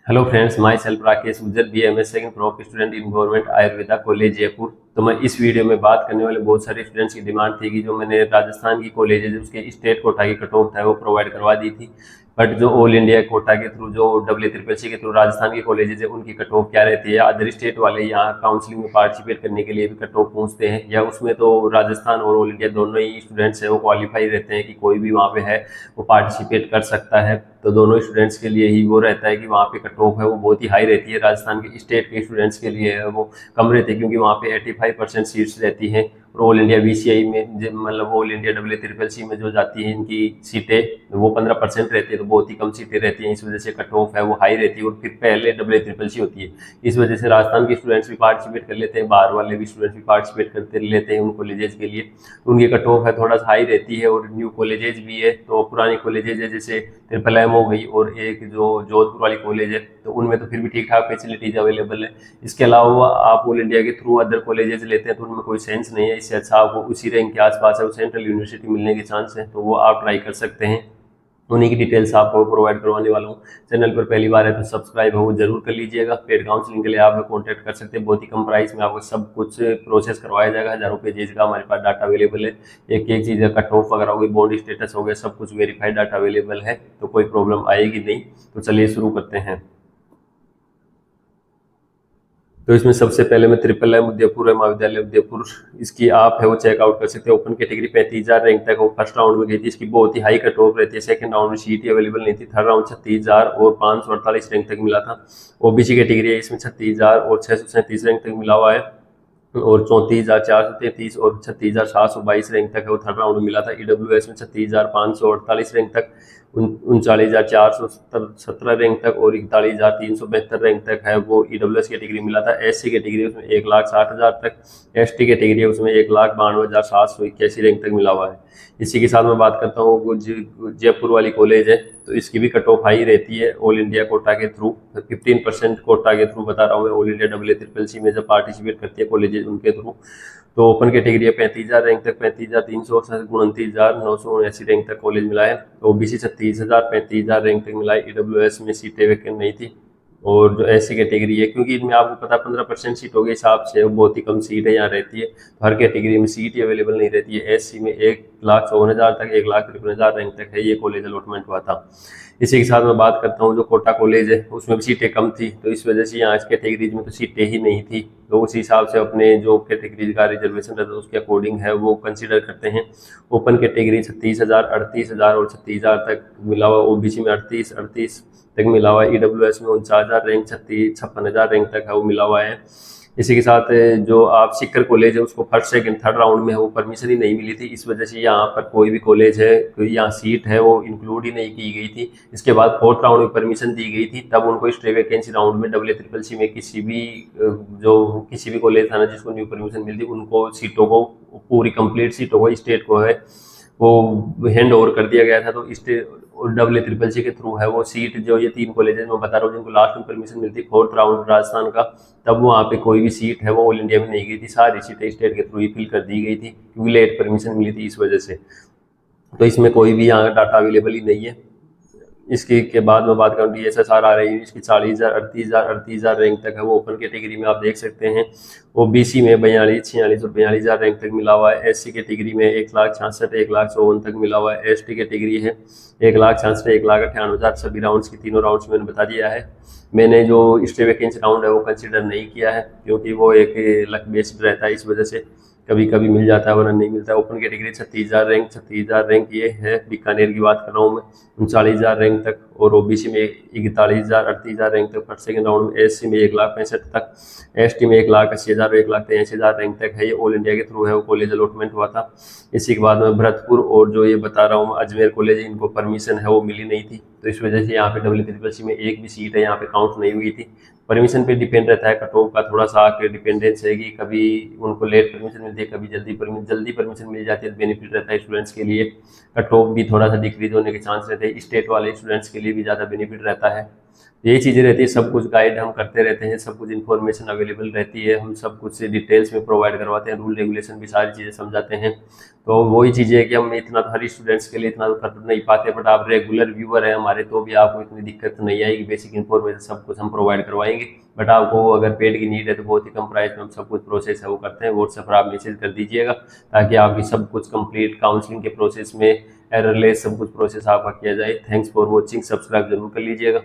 Hello friends, my self Rakesh गुजर BMS second prop student in government Ayurveda college Jaipur. तो मैं इस वीडियो में बात करने वाले बहुत सारे स्टूडेंट्स की डिमांड थी कि जो मैंने राजस्थान की कॉलेज है उसके स्टेट कोटा की कट ऑफ था वो प्रोवाइड करवा दी थी। बट जो ऑल इंडिया कोटा के थ्रू जो WCCC के थ्रू राजस्थान की कॉलेजेज है उनकी कट ऑफ क्या रहती है, अदर स्टेट वाले यहाँ काउंसलिंग में पार्टिसिपेट करने के लिए भी कट ऑफ पूछते हैं, या उसमें तो राजस्थान और ऑल इंडिया दोनों ही स्टूडेंट्स हैं वो क्वालिफाई रहते हैं कि कोई भी वहाँ पे है वो पार्टिसिपेट कर सकता है। तो दोनों स्टूडेंट्स के लिए ही वो रहता है कि वहाँ पे कट ऑफ है वो बहुत ही हाई रहती है। राजस्थान के स्टेट के स्टूडेंट्स के लिए है वो कम रहती है, क्योंकि वहाँ पे 85% सीट्स रहती हैं। और ऑल इंडिया BCI में मतलब ऑल इंडिया WCCC में जो जाती है इनकी सीटें वो 15% रहती है, तो बहुत ही कम सीटें रहती हैं। इस वजह से कट ऑफ है वो हाई रहती है और फिर पहले WCCC होती है। इस वजह से राजस्थान के स्टूडेंट्स भी पार्टिसिपेट कर लेते हैं, बाहर वाले भी स्टूडेंट्स भी पार्टिसिपेट करते लेते हैं उन कॉलेजेस के लिए। तो उनकी कट ऑफ है थोड़ा सा हाई रहती है। और न्यू कॉलेजेस भी है, तो पुरानी कॉलेजेस है जैसे ट्रिपल M हो गई और एक जो जोधपुर वाली कॉलेज है, तो उनमें तो फिर भी ठीक ठाक फैसिलिटीज अवेलेबल है। इसके अलावा आप ऑल इंडिया के थ्रू अदर कॉलेजेस लेते हैं तो उनमें कोई सेंस नहीं है। इससे अच्छा आपको उसी रैंक के आसपास है वो सेंट्रल यूनिवर्सिटी मिलने के चांस है, तो वो आप ट्राई कर सकते हैं। उन्हीं की डिटेल्स आपको प्रोवाइड करवाने वाला हूँ। चैनल पर पहली बार है तो सब्सक्राइब है वो जरूर कर लीजिएगा। पेड काउंसलिंग के लिए आप कॉन्टैक्ट कर सकते हैं, बहुत ही कम प्राइस में आपको सब कुछ प्रोसेस करवाया जाएगा। हजारों पेजेज का हमारे पास डाटा अवेलेबल है, एक एक चीज़ का कट ऑफ वगैरह हो गई, बॉन्ड स्टेटस हो गया, सब कुछ वेरीफाइड डाटा अवेलेबल है, तो कोई प्रॉब्लम आएगी नहीं। तो चलिए शुरू करते हैं। तो इसमें सबसे पहले मैं ट्रिपल M उदयपुर महाविद्यालय उदयपुर, इसकी आप है वो चेकआउट कर सकते हैं। ओपन कैटेगरी 35,000 रैंक तक वो फर्स्ट राउंड में गई थी, इसकी बहुत ही हाई कट ऑफ रहती है। सेकंड राउंड में सीट अवेलेबल नहीं थी। थर्ड राउंड 36,000 और 548 रैंक तक मिला था। OBC कैटेगरी है, इसमें 36,000 और 637 रैंक तक मिला हुआ है। और 34,433 और 36,722 रैंक तक है वो थर्ड राउंड में मिला था। EWS में 36,548 रैंक तक, 39,417 रैंक तक और 41,372 रैंक तक है वो EWS कैटेगरी मिला था। SC कैटेगरी उसमें 1,60,000 तक, ST कैटेगरी उसमें 1,92,781 रैंक तक मिला हुआ है। इसी के साथ मैं बात करता हूँ जयपुर वाली कॉलेज है, तो इसकी भी कट ऑफ हाई रहती है ऑल इंडिया कोटा के थ्रू। 15% कोटा के थ्रू बता रहा हूँ मैं, ऑल इंडिया WCCC में जब पार्टिसिपेट करती है कॉलेजेस उनके थ्रू। तो ओपन कैटेगरी है 35,000 रैंक तक, 35,300, 29,979 रैंक तक कॉलेज मिला है। OBC 36,000, 35,000 रैंक तक मिला है। EWS में सीटें वैकेंट नहीं थी। और जो SC कैटेगरी है, क्योंकि इनमें आपको पता 15% सीटों के हिसाब से बहुत ही कम सीट है यहाँ रहती है, तो हर कैटेगरी में सीट ही अवेलेबल नहीं रहती है। SC में 1,54,000 तक, 1,53,000 रैंक तक है ये कॉलेज अलॉटमेंट हुआ था। इसी के साथ मैं बात करता हूँ जो कोटा कॉलेज है उसमें भी सीटें कम थी, तो इस वजह से यहाँ इस कैटेगरीज में तो सीटें ही नहीं थी। तो उस हिसाब से अपने जो कैटेगरीज का रिजर्वेशन रहता है उसके अकॉर्डिंग है वो कंसिडर करते हैं। ओपन कैटेगरी 36,000, 38,000 और 36,000 तक मिला हुआ। OBC में 38 तक मिला हुआ है। EWS में 49,000 रैंक, 56,000 रैंक तक है वो मिला हुआ है। इसी के साथ जो आप सिक्कर कॉलेज है उसको फर्स्ट सेकंड थर्ड राउंड में है वो परमिशन ही नहीं मिली थी। इस वजह से यहाँ पर कोई भी कॉलेज है कोई यहाँ सीट है वो इंक्लूड ही नहीं की गई थी। इसके बाद फोर्थ राउंड में परमिशन दी गई थी, तब उनको स्टे वैकेंसी राउंड में WCCC में किसी भी कॉलेज था ना जिसको न्यू परमिशन मिलती, उनको सीटों को पूरी कंप्लीट सीटों को स्टेट को है वो हैंड ओवर कर दिया गया था। तो स्टेट WCCC के थ्रू है वो सीट जो ये 3 कॉलेजेस मैं बता रहा हूँ जिनको लास्ट में परमिशन मिलती फोर्थ राउंड राजस्थान का, तब वहाँ पे कोई भी सीट है वो ऑल इंडिया में नहीं गई थी। सारी सीटें स्टेट के थ्रू ही फिल कर दी गई थी क्योंकि लेट परमिशन मिली थी इस वजह से। तो इसमें कोई भी यहाँ डाटा अवेलेबल ही नहीं है। इसके के बाद मैं बात करूँ DSSR आ रही है, इसकी 40,000, 38,000 रैंक तक है वो ओपन कैटेगरी में आप देख सकते हैं। OBC में 42, 46 और 42,000 रैंक तक मिला हुआ है। SC कैटेगरी में 1,66,000, 1,54,000 तक मिला हुआ है। ST कैटेगरी है 1,66,000, 1,98,000, सभी राउंड्स की तीनों राउंड्स मैंने बता दिया है। मैंने जो स्टे वैकेंसी राउंड है वो कंसिडर नहीं किया है क्योंकि वो एक लक बेस्ड रहता है, इस वजह से कभी कभी मिल जाता है वरना नहीं मिलता है। ओपन कैटेगरी 36,000 रैंक ये है, बीकानेर की बात कर रहा हूँ मैं, 39,000 रैंक तक। और OBC में 41,000, 38,000 रैंक तक फर्स्ट सेकंड राउंड में। SC में 1,65,000 तक, ST में 1,80,000 और 1,83,000 रैंक तक है। ये ऑल इंडिया के थ्रू है वो कॉलेज अलॉटमेंट हुआ था। इसी के बाद में भरतपुर और जो ये बता रहा हूँ अजमेर कॉलेज, इनको परमिशन है वो मिली नहीं थी, तो इस वजह से यहाँ पे WCCC में एक भी सीट है यहाँ पे काउंट नहीं हुई थी। परमिशन पे डिपेंड रहता है, कट ऑफ का थोड़ा सा आके डिपेंडेंस है कि कभी उनको लेट परमिशन मिलती है, कभी जल्दी परमिशन मिल जाती है, तो बेनिफिट रहता है स्टूडेंट्स के लिए। कट ऑफ भी थोड़ा सा डिक्रीज होने के चांस रहते हैं, स्टेट वाले स्टूडेंट्स के लिए भी ज़्यादा बेनिफिट रहता है। यही चीज़ें रहती है, सब कुछ गाइड हम करते रहते हैं, सब कुछ इन्फॉर्मेशन अवेलेबल रहती है, हम सब कुछ डिटेल्स में प्रोवाइड करवाते हैं, रूल रेगुलेशन भी सारी चीज़ें समझाते हैं। तो वही चीज़ें है कि हम इतना तो हर स्टूडेंट्स के लिए इतना तो कर नहीं पाते, बट आप रेगुलर व्यूअर हैं हमारे तो भी आपको इतनी दिक्कत नहीं आएगी, बेसिक इन्फॉर्मेशन सब कुछ हम प्रोवाइड करवाएंगे। बट आपको अगर पेड की नीड है तो बहुत ही कम प्राइस में हम सब कुछ प्रोसेस है वो करते हैं। व्हाट्सएप पर आप मैसेज कर दीजिएगा ताकि आपकी सब कुछ कंप्लीट काउंसलिंग के प्रोसेस में एररलेस सब कुछ प्रोसेस आपका किया जाए। थैंक्स फॉर वॉचिंग, सब्सक्राइब जरूर कर लीजिएगा।